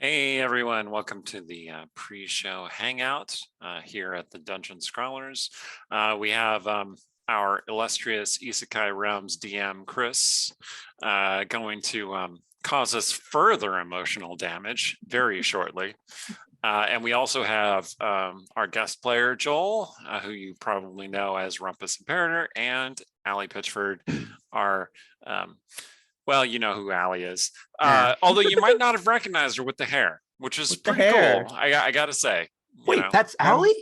Hey everyone, welcome to the pre-show hangout here at the Dungeon Scrawlers. We have our illustrious Isekai Realms DM, Chris, going to cause us further emotional damage very shortly. And we also have our guest player, Joel, who you probably know as Rumpus Imperator, and Allie Pitchford, our well, you know who Allie is. Although you might not have recognized her with the hair, which is pretty cool. I gotta say. Wait, that's Allie?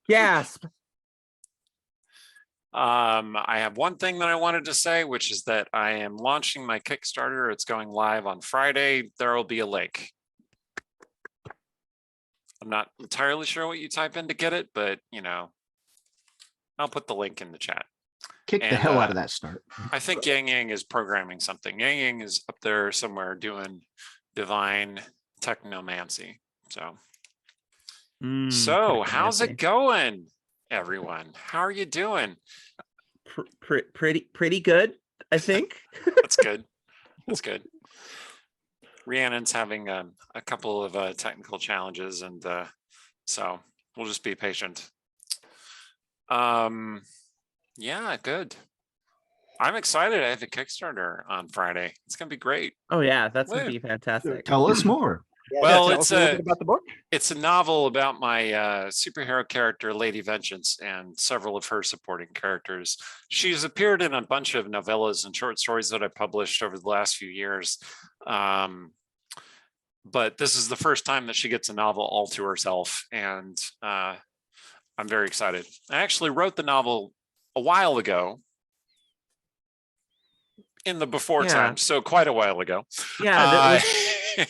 Gasp. I have one thing that I wanted to say, which is that I am launching my Kickstarter. It's going live on Friday. There will be a link. I'm not entirely sure what you type in to get it, but I'll put the link in the chat. Kick the hell out of that start. I think Yang Yang is programming something. Yang Yang is up there somewhere doing divine technomancy. So how's it going, everyone? How are you doing? Pretty good, I think. That's good. That's good. Rhiannon's having a couple of technical challenges, and so we'll just be patient. Yeah, good. I'm excited. I have a Kickstarter on Friday. It's gonna be great. Oh yeah, that's gonna be fantastic. Tell us more. Well, tell us a little bit about the book. It's a novel about my superhero character, Lady Vengeance, and several of her supporting characters. She's appeared in a bunch of novellas and short stories that I published over the last few years. But this is the first time that she gets a novel all to herself, and I'm very excited. I actually wrote the novel a while ago, in the before time, so quite a while ago.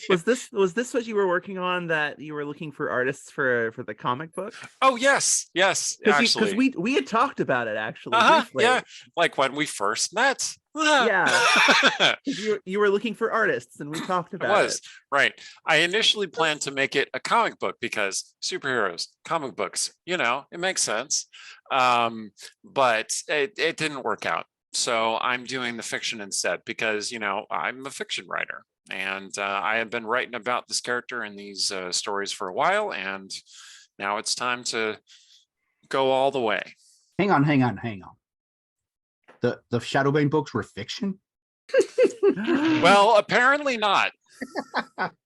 Was this what you were working on, that you were looking for artists for the comic book? Oh yes, actually, because we had talked about it actually. Yeah, like when we first met. Yeah. you were looking for artists and we talked about it. Right. I initially planned to make it a comic book because superheroes, comic books, it makes sense. But it didn't work out. So I'm doing the fiction instead because, I'm a fiction writer, and I have been writing about this character in these stories for a while, and now it's time to go all the way. Hang on. The Shadowbane books were fiction? Well, apparently not.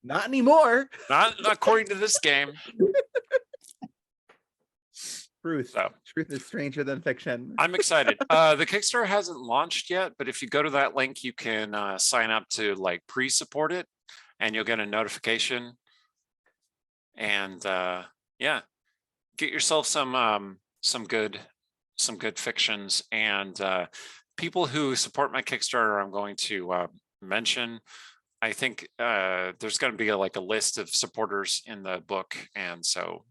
Not anymore. Not according to this game. Truth is stranger than fiction. I'm excited. The Kickstarter hasn't launched yet, but if you go to that link, you can sign up to pre-support it, and you'll get a notification. And yeah, get yourself some good fictions. And people who support my Kickstarter, I'm going to mention. I think there's going to be a list of supporters in the book, and so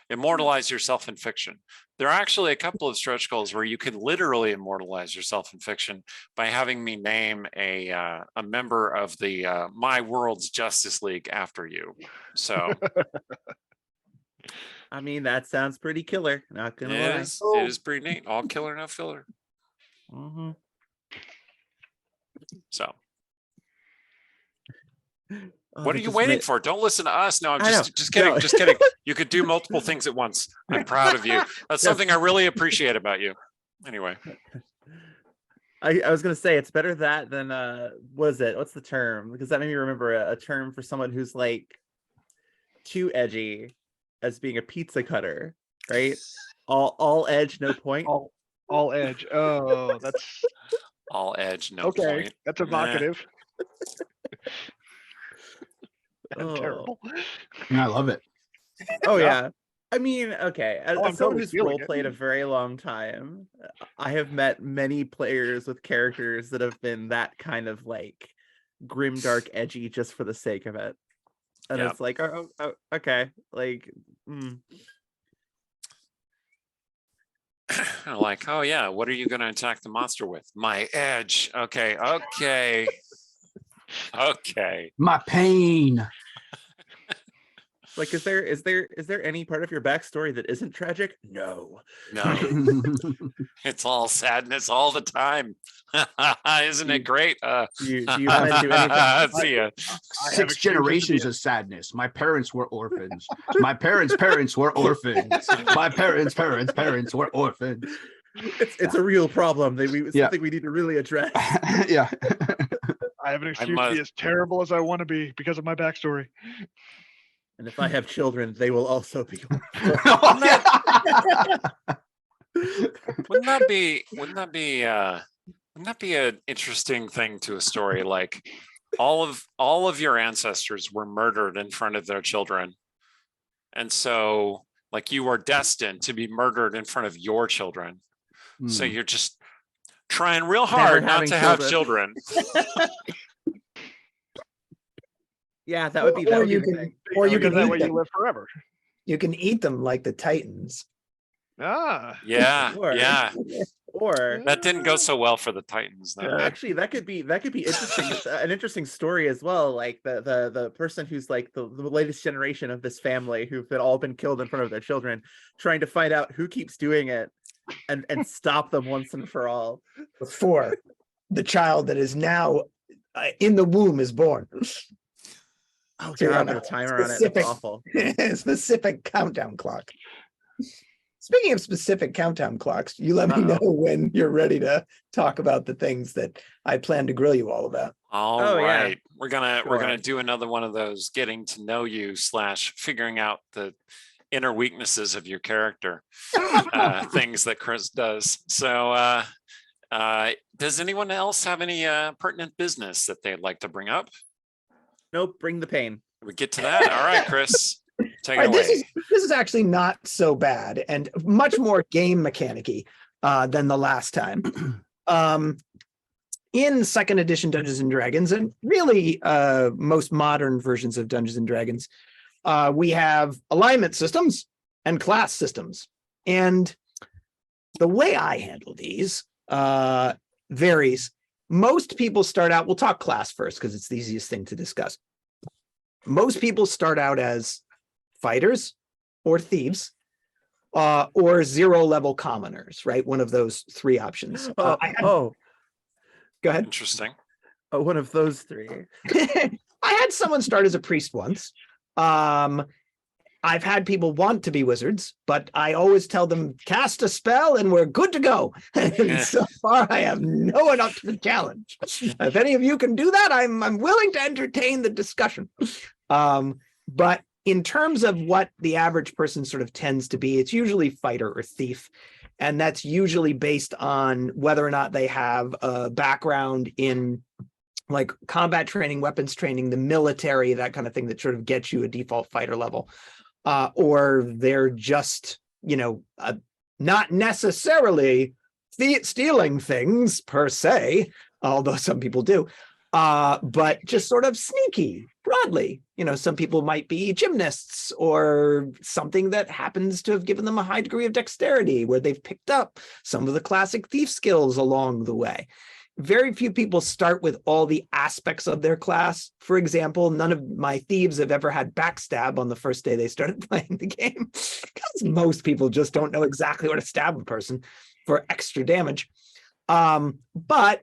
immortalize yourself in fiction. There are actually a couple of stretch goals where you can literally immortalize yourself in fiction by having me name a member of the My World's Justice League after you. So I mean, that sounds pretty killer, not gonna lie. It is pretty neat. All killer, no filler. So what are you waiting for? Don't listen to us. No, I'm just kidding. No. Just kidding. You could do multiple things at once. I'm proud of you. That's something I really appreciate about you. Anyway. I was going to say it's better that than what is it? What's the term? Because that made me remember a term for someone who's too edgy as being a pizza cutter, right? All edge, no point. All edge. Oh, that's all edge, no point. That's evocative. Terrible. I love it. Oh yeah. I mean, okay. As someone who's role played a very long time, I have met many players with characters that have been that kind of grim, dark, edgy just for the sake of it. And it's okay. Oh yeah, what are you going to attack the monster with? My edge. Okay. My pain. Like, is there any part of your backstory that isn't tragic? No. No, it's all sadness all the time. Isn't it great? Do you plan to do anything? See ya. Six generations of sadness. My parents were orphans. My parents' parents were orphans. My parents' parents were orphans. It's a real problem that something we need to really address. Yeah. I have an excuse to be as terrible as I want to be because of my backstory. And if I have children, they will also be. Oh, yeah. Wouldn't that be an interesting thing to a story? Like all of your ancestors were murdered in front of their children. And so like you are destined to be murdered in front of your children. So you're just trying real hard not to have children. Yeah, that would be Or the you thing. can, or you Because can that eat way you them. live forever. You can eat them like the Titans. Ah, Yeah, Or- yeah. Or That didn't go so well for the Titans, though. actually, that could be interesting. An interesting story as well. Like the person who's like the latest generation of this family who've all been killed in front of their children, trying to find out who keeps doing it, and stop them once and for all. Before the child that is now in the womb is born. Oh So you're god, on put a a timer on it. specific- That's awful. Specific countdown clock. Speaking of specific countdown clocks, you let me know when you're ready to talk about the things that I plan to grill you all about. All Oh, yeah. right. We're gonna Sure. do another one of those getting to know you / figuring out the inner weaknesses of your character things that Chris does. So does anyone else have any pertinent business that they'd like to bring up? Nope, bring the pain. We get to that. All right, Chris, take All it right, away. this is actually not so bad and much more game mechanic-y than the last time. In second edition Dungeons and Dragons, and really most modern versions of Dungeons and Dragons, we have alignment systems and class systems. And the way I handle these varies. Most people start out, we'll talk class first because it's the easiest thing to discuss. Most people start out as fighters or thieves or 0-level commoners, right? One of those three options. Go ahead. Interesting. One of those three. I had someone start as a priest once. I've had people want to be wizards, but I always tell them cast a spell and we're good to go. And so far, I have no one up to the challenge. If any of you can do that, I'm willing to entertain the discussion. But in terms of what the average person sort of tends to be, it's usually fighter or thief. And that's usually based on whether or not they have a background in like combat training, weapons training, the military, that kind of thing that sort of gets you a default fighter level. Or they're just, not necessarily stealing things per se, although some people do, but just sort of sneaky broadly. Some people might be gymnasts or something that happens to have given them a high degree of dexterity where they've picked up some of the classic thief skills along the way. Very few people start with all the aspects of their class. For example, none of my thieves have ever had backstab on the first day they started playing the game, because most people just don't know exactly what to stab a person for extra damage. But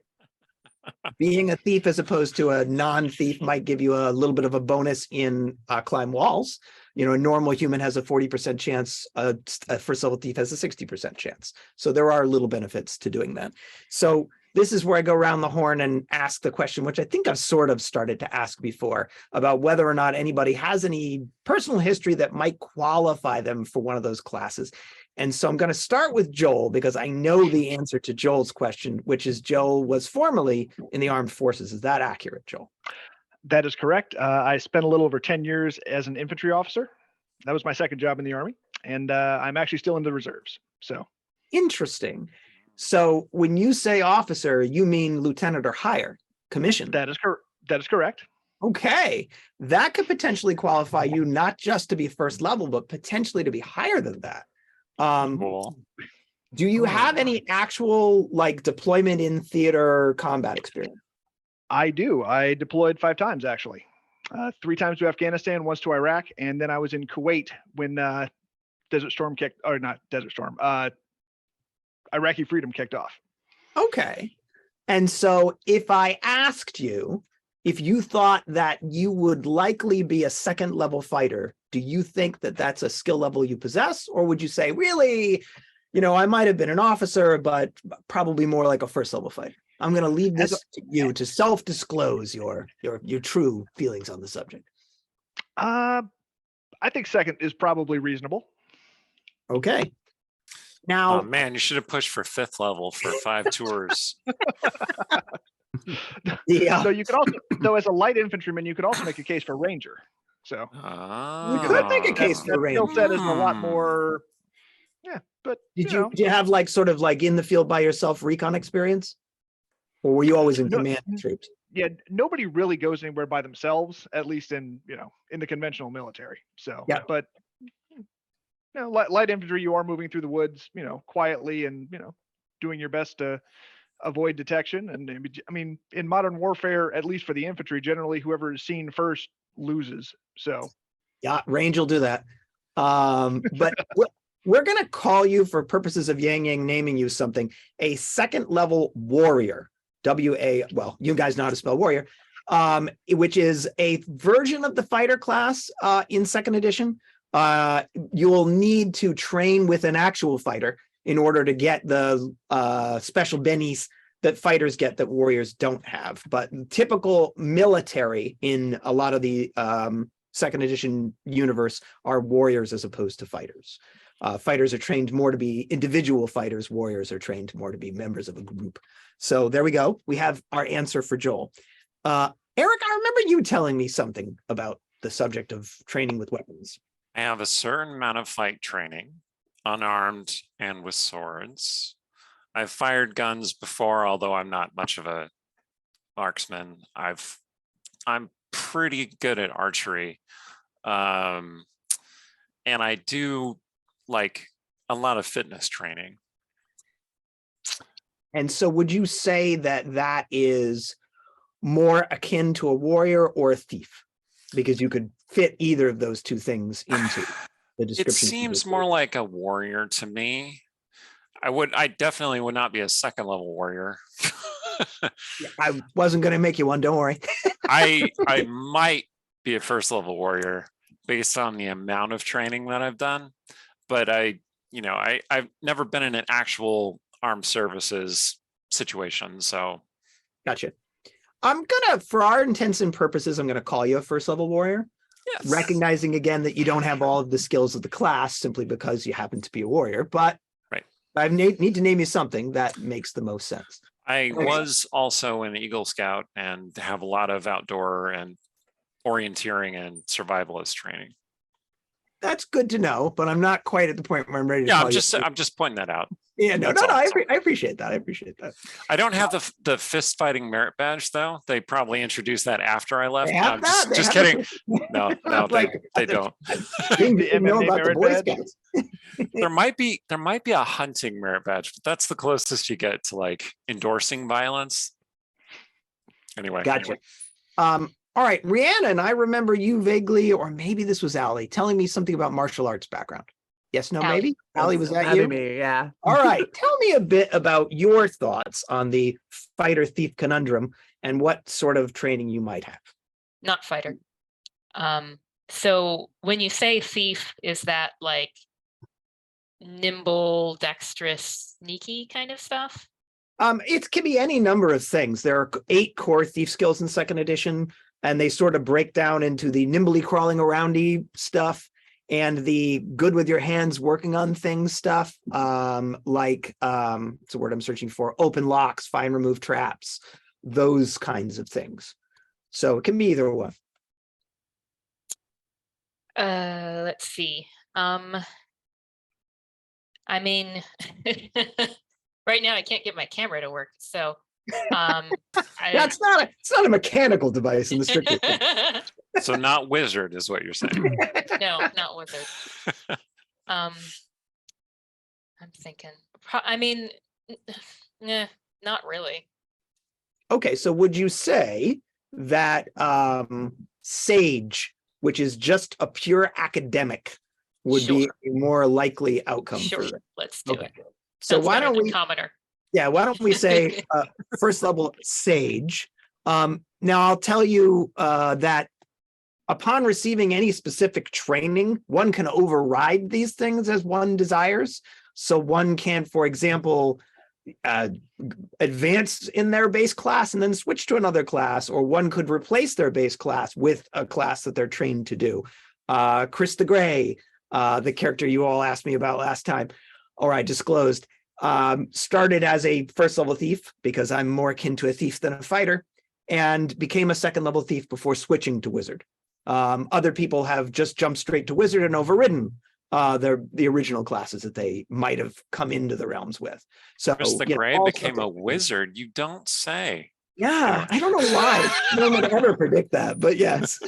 being a thief as opposed to a non-thief might give you a little bit of a bonus in climb walls. A normal human has a 40% chance, a first level thief has a 60% chance. So there are little benefits to doing that. So this is where I go around the horn and ask the question, which I think I've sort of started to ask before, about whether or not anybody has any personal history that might qualify them for one of those classes. And so I'm going to start with Joel, because I know the answer to Joel's question, which is Joel was formerly in the armed forces. Is that accurate, Joel? that is correct. I spent a little over 10 years as an infantry officer. That was my second job in the Army. And I'm actually still in the reserves. So Interesting. So when you say officer, you mean lieutenant or higher, commissioned. that is correct. Okay. That could potentially qualify you not just to be first level, but potentially to be higher than that. Cool. Do you have any actual like deployment in theater combat experience? I do. I deployed 5 times actually. 3 times to Afghanistan, once to Iraq, and then I was in Kuwait when Desert Storm kicked, or not Desert Storm, Iraqi Freedom kicked off. Okay. And so if I asked you if you thought that you would likely be a second level fighter, do you think that that's a skill level you possess? Or would you say, really, I might have been an officer, but probably more like a first level fighter? I'm going to leave this to you to self-disclose your true feelings on the subject. I think second is probably reasonable. Okay. Now, Oh man, you should have pushed for 5th level for 5 tours. yeah, So you could also, though, as a light infantryman, you could also make a case for ranger. So you could make a case that for ranger. skill set is a lot more. Yeah, but Did you have like sort of like in the field by yourself recon experience, or were you always in No. command troops? Yeah, nobody really goes anywhere by themselves, at least in the conventional military. So Yeah. but light infantry, you are moving through the woods, quietly and doing your best to avoid detection. And I mean, in modern warfare, at least for the infantry, generally whoever is seen first loses. So Yeah, range will do that. But we're going to call you, for purposes of Yang Yang naming you something, a second level warrior. Well, you guys know how to spell warrior, which is a version of the fighter class in second edition. You will need to train with an actual fighter in order to get the special bennies that fighters get that warriors don't have. But typical military in a lot of the second edition universe are warriors as opposed to fighters. Fighters are trained more to be individual fighters. Warriors are trained more to be members of a group. So there we go. We have our answer for Joel. Eric, I remember you telling me something about the subject of training with weapons. I have a certain amount of fight training, unarmed and with swords. I've fired guns before, although I'm not much of a marksman. I'm pretty good at archery. And I do like a lot of fitness training. And so would you say that that is more akin to a warrior or a thief? Because you could fit either of those two things into the description. It seems more like a warrior to me. I definitely would not be a second level warrior. I wasn't going to make you one, don't worry. I might be a first level warrior based on the amount of training that I've done, but I've never been in an actual armed services situation. So gotcha. For our intents and purposes, I'm gonna call you a first level warrior. Yes. Recognizing again that you don't have all of the skills of the class simply because you happen to be a warrior, but right. I need to name you something that makes the most sense. I was also an Eagle Scout and have a lot of outdoor and orienteering and survivalist training. That's good to know, but I'm not quite at the point where I'm ready to call I'm just pointing that out. Yeah, no, I appreciate that. I appreciate that. I don't have the fist fighting merit badge though. They probably introduced that after I left. They have No, that? just kidding. No, they don't. Didn't know about the Boy Scouts. There might be a hunting merit badge, but that's the closest you get to like endorsing violence. Anyway. Gotcha. All right, Rhiannon, I remember you vaguely, or maybe this was Allie, telling me something about martial arts background. Yes, no, Allie. maybe? Allie, was that you? Me, yeah. All right, tell me a bit about your thoughts on the fighter-thief conundrum and what sort of training you might have. Not fighter. So when you say thief, is that like nimble, dexterous, sneaky kind of stuff? It can be any number of things. There are 8 core thief skills in second edition, and they sort of break down into the nimbly crawling aroundy stuff and the good with your hands working on things stuff, it's a word I'm searching for, open locks, find remove traps, those kinds of things. So it can be either one. Let's see. I mean, right now I can't get my camera to work, so it's not a mechanical device in the strictest sense. So not wizard is what you're saying. No, not wizard. I'm thinking. I mean, nah, not really. Okay, so would you say that Sage, which is just a pure academic, would be a more likely outcome Sure, for you? let's do Okay. it. So Sounds why better don't than we? commoner? Yeah, why don't we say first level Sage? Now I'll tell you that upon receiving any specific training, one can override these things as one desires. So one can, for example, advance in their base class and then switch to another class, or one could replace their base class with a class that they're trained to do. Chris the Gray, the character you all asked me about last time, or I disclosed, started as a first level thief because I'm more akin to a thief than a fighter, and became a second level thief before switching to wizard. Other people have just jumped straight to wizard and overridden the original classes that they might have come into the realms with. So Chris the Gray became a wizard. You don't say. Yeah, I don't know why. No one would ever predict that, but yes.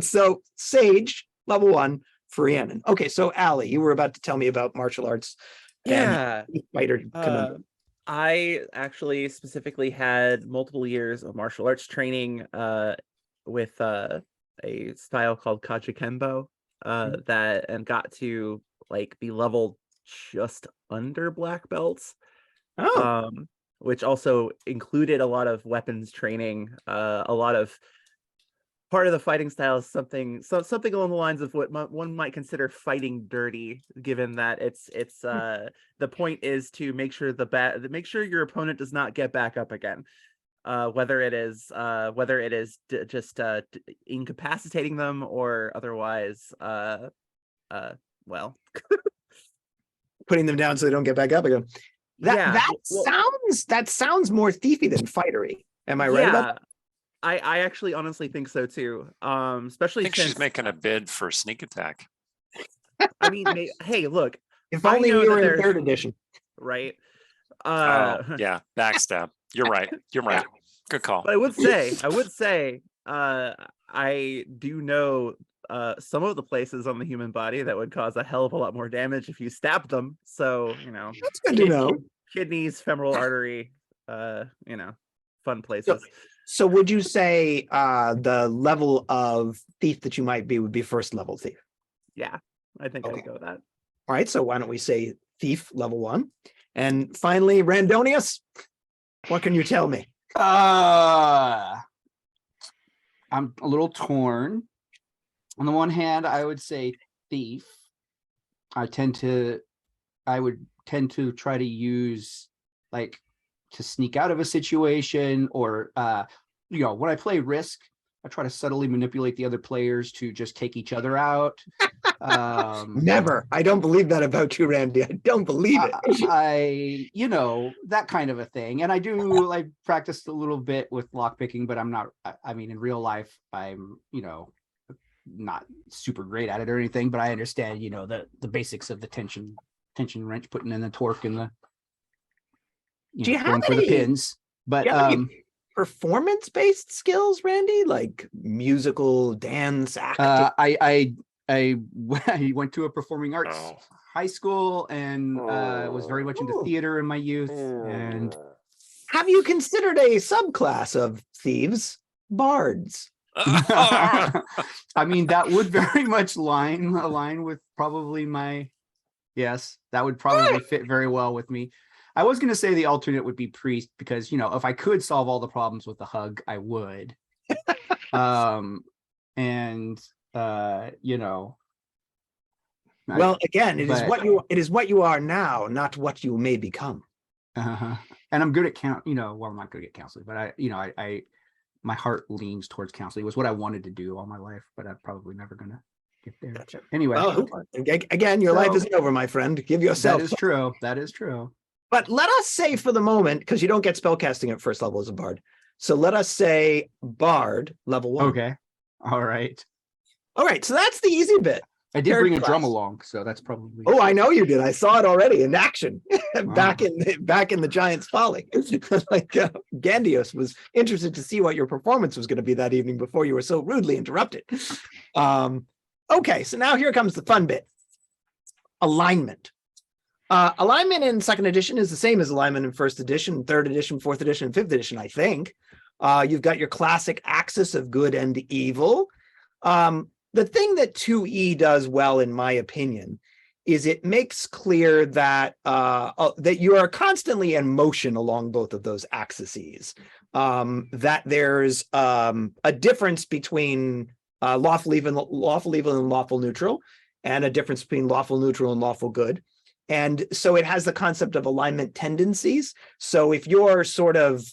So Sage, level 1 for Rhiannon. Okay, so Allie, you were about to tell me about martial arts. Yeah. And fighter conundrum. I actually specifically had multiple years of martial arts training with a style called Kajikembo that and got to like be leveled just under black belts. Oh. Which also included a lot of weapons training, a lot of part of the fighting style is something along the lines of what one might consider fighting dirty, given that it's the point is to make sure your opponent does not get back up again, whether it is just incapacitating them or otherwise putting them down so they don't get back up again. That sounds more thiefy than fightery. Am I right about that? I actually honestly think so too. Especially I think since she's making a bid for sneak attack. I mean, hey, look, if only we were in 3rd edition, right? Oh yeah, backstab. You're right. You're right. Good call. But I would say, I do know some of the places on the human body that would cause a hell of a lot more damage if you stabbed them. So, that's good to know. Kidneys, femoral artery, fun places. So would you say the level of thief that you might be would be first level thief? Yeah, I think I'd go with that. All right, so why don't we say thief level 1? And finally, Randonius, what can you tell me? I'm a little torn. On the one hand, I would say thief. I would tend to try to use to sneak out of a situation, or when I play Risk, I try to subtly manipulate the other players to just take each other out. Never. I don't believe that about you, Randy. I don't believe it. I that kind of a thing. And I do practice a little bit with lockpicking, but I'm not, in real life, I'm, not super great at it or anything, but I understand, the basics of the tension wrench, putting in the torque and the, do you have for the pins. But performance-based skills, Randy, like musical, dance, acting? I went to a performing arts high school and was very much into theater in my youth. And have you considered a subclass of thieves, bards? That would very much align with probably that would probably fit very well with me. I was going to say the alternate would be priest because, if I could solve all the problems with the hug, I would. Well, again, it is what you are now, not what you may become. And I'm good at I'm not good at counseling, but my heart leans towards counseling. It was what I wanted to do all my life, but I'm probably never going to get there. Gotcha. Anyway, again, your life isn't over, my friend. Give yourself. That is true. But let us say for the moment, because you don't get spellcasting at first level as a bard. So let us say bard level 1. Okay. All right. So that's the easy bit. I did bring a drum along, so that's probably. Oh, I know you did. I saw it already in action back in the Giant's Folly. Gandios was interested to see what your performance was going to be that evening before you were so rudely interrupted. Okay, so now here comes the fun bit. Alignment. Alignment in 2nd edition is the same as alignment in 1st edition, 3rd edition, 4th edition, and 5th edition, I think. You've got your classic axis of good and evil. The thing that 2E does well, in my opinion, is it makes clear that that you are constantly in motion along both of those axes. That there's a difference between lawful evil and lawful neutral, and a difference between lawful neutral and lawful good. And so it has the concept of alignment tendencies. So if you're sort of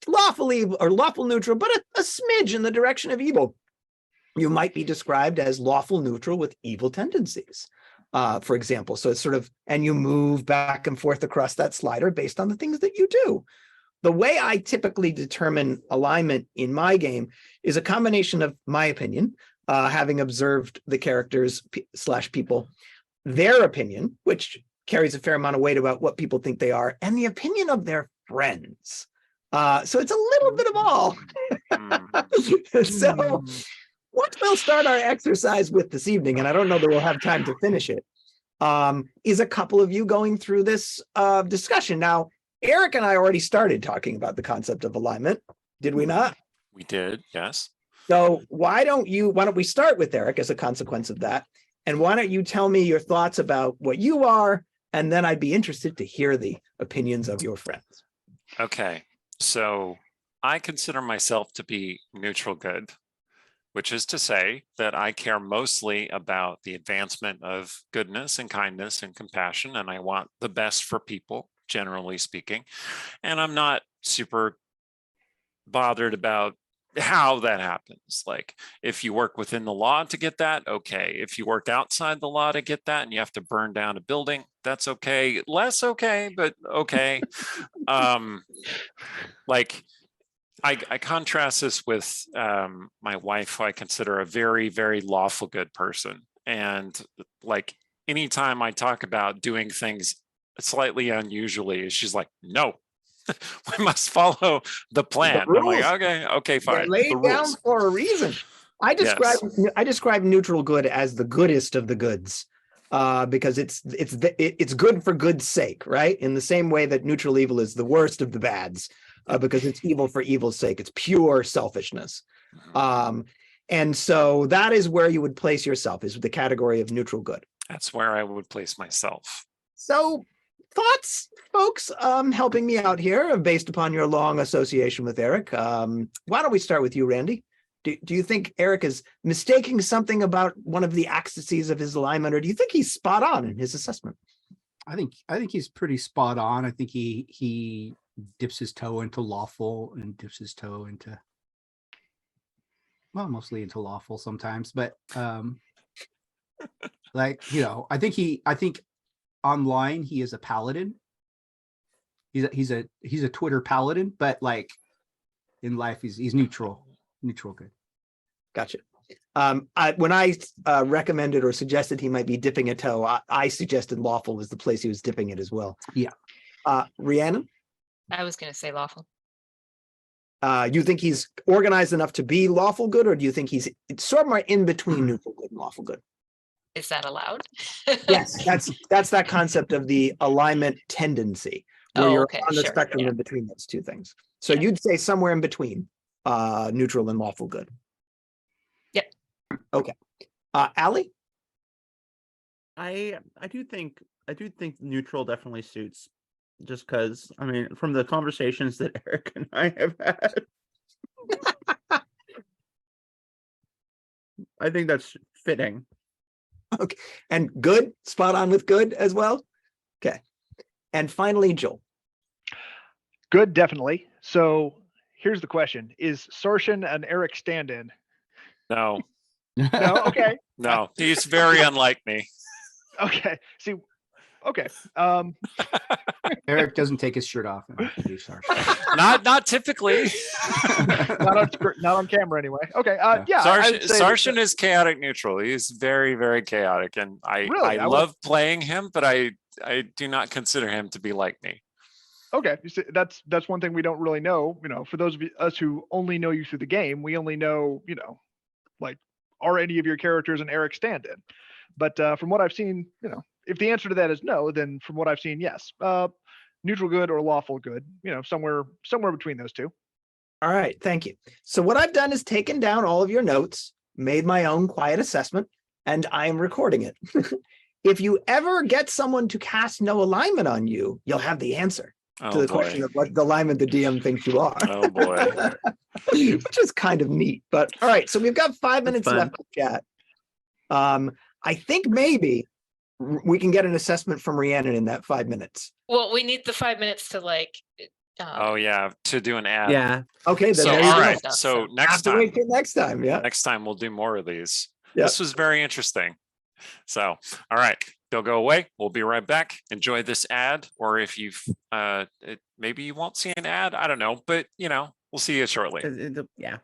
lawful evil or lawful neutral, but a smidge in the direction of evil, you might be described as lawful neutral with evil tendencies, for example. So it's sort of, and you move back and forth across that slider based on the things that you do. The way I typically determine alignment in my game is a combination of my opinion, having observed the characters / people, their opinion, which carries a fair amount of weight about what people think they are, and the opinion of their friends. So it's a little bit of all. So what we'll start our exercise with this evening, and I don't know that we'll have time to finish it, is a couple of you going through this discussion. Now, Eric and I already started talking about the concept of alignment, did we not? We did, yes. So why don't we start with Eric as a consequence of that? And why don't you tell me your thoughts about what you are, and then I'd be interested to hear the opinions of your friends. Okay, so I consider myself to be neutral good, which is to say that I care mostly about the advancement of goodness and kindness and compassion, and I want the best for people, generally speaking. And I'm not super bothered about how that happens. Like, if you work within the law to get that, okay. If you work outside the law to get that and you have to burn down a building, that's okay. Less okay, but okay. Like, I contrast this with my wife, who I consider a very, very lawful good person. And like, anytime I talk about doing things slightly unusually, she's like, no, we must follow the plan. I'm like, okay, fine. They're laid down for a reason. I describe neutral good as the goodest of the goods, because it's good for good's sake, right? In the same way that neutral evil is the worst of the bads, because it's evil for evil's sake. It's pure selfishness. And so that is where you would place yourself, is the category of neutral good. That's where I would place myself. So thoughts, folks, helping me out here based upon your long association with Eric. Why don't we start with you, Randy? Do you think Eric is mistaking something about one of the axes of his alignment, or do you think he's spot on in his assessment? I think he's pretty spot on. I think he dips his toe into lawful and dips his toe into, well, mostly into lawful sometimes, but like, I think online he is a paladin. He's a Twitter paladin, but like in life he's neutral good. Gotcha. When I recommended or suggested he might be dipping a toe, I suggested lawful was the place he was dipping it as well. Yeah. Rhiannon? I was going to say lawful. You think he's organized enough to be lawful good, or do you think he's somewhere in between neutral good and lawful good? Is that allowed? Yes, that's that concept of the alignment tendency, where you're on the spectrum in between those two things. So you'd say somewhere in between neutral and lawful good. Yep. Okay. Allie? I do think neutral definitely suits, just because, I mean, from the conversations that Eric and I have had, I think that's fitting. Okay. And good, spot on with good as well. Okay. And finally, Joel. Good, definitely. So here's the question: is Sarshan an Eric stand-in? No. No. Okay. No, he's very unlike me. Okay. See. Okay. Eric doesn't take his shirt off. Not typically. not on camera anyway. Okay. Yeah. Sarshan is chaotic neutral. He's very, very chaotic, and I love playing him, but I do not consider him to be like me. Okay, you see, that's one thing we don't really know. For those of us who only know you through the game, we only know, like, are any of your characters an Eric stand-in? But from what I've seen, if the answer to that is no, then from what I've seen, yes. Neutral good or lawful good, somewhere between those two. All right, thank you. So what I've done is taken down all of your notes, made my own quiet assessment, and I'm recording it. If you ever get someone to cast no alignment on you, you'll have the answer to Oh the boy. question of what the alignment the DM thinks you are. Oh boy. Which is kind of neat. But all right, so we've got 5 minutes fun. left to chat. I think maybe we can get an assessment from Rhiannon in that 5 minutes. Well, we need the 5 minutes to like. Oh yeah, to do an ad. Yeah. Okay, then So there all you go. right. Stuff, So so- next Have to time, wait till next time. Yeah. next time we'll do more of these. Yeah. This was very interesting. So, all right, don't go away. We'll be right back. Enjoy this ad, or if you've maybe you won't see an ad. I don't know, but we'll see you shortly. Yeah.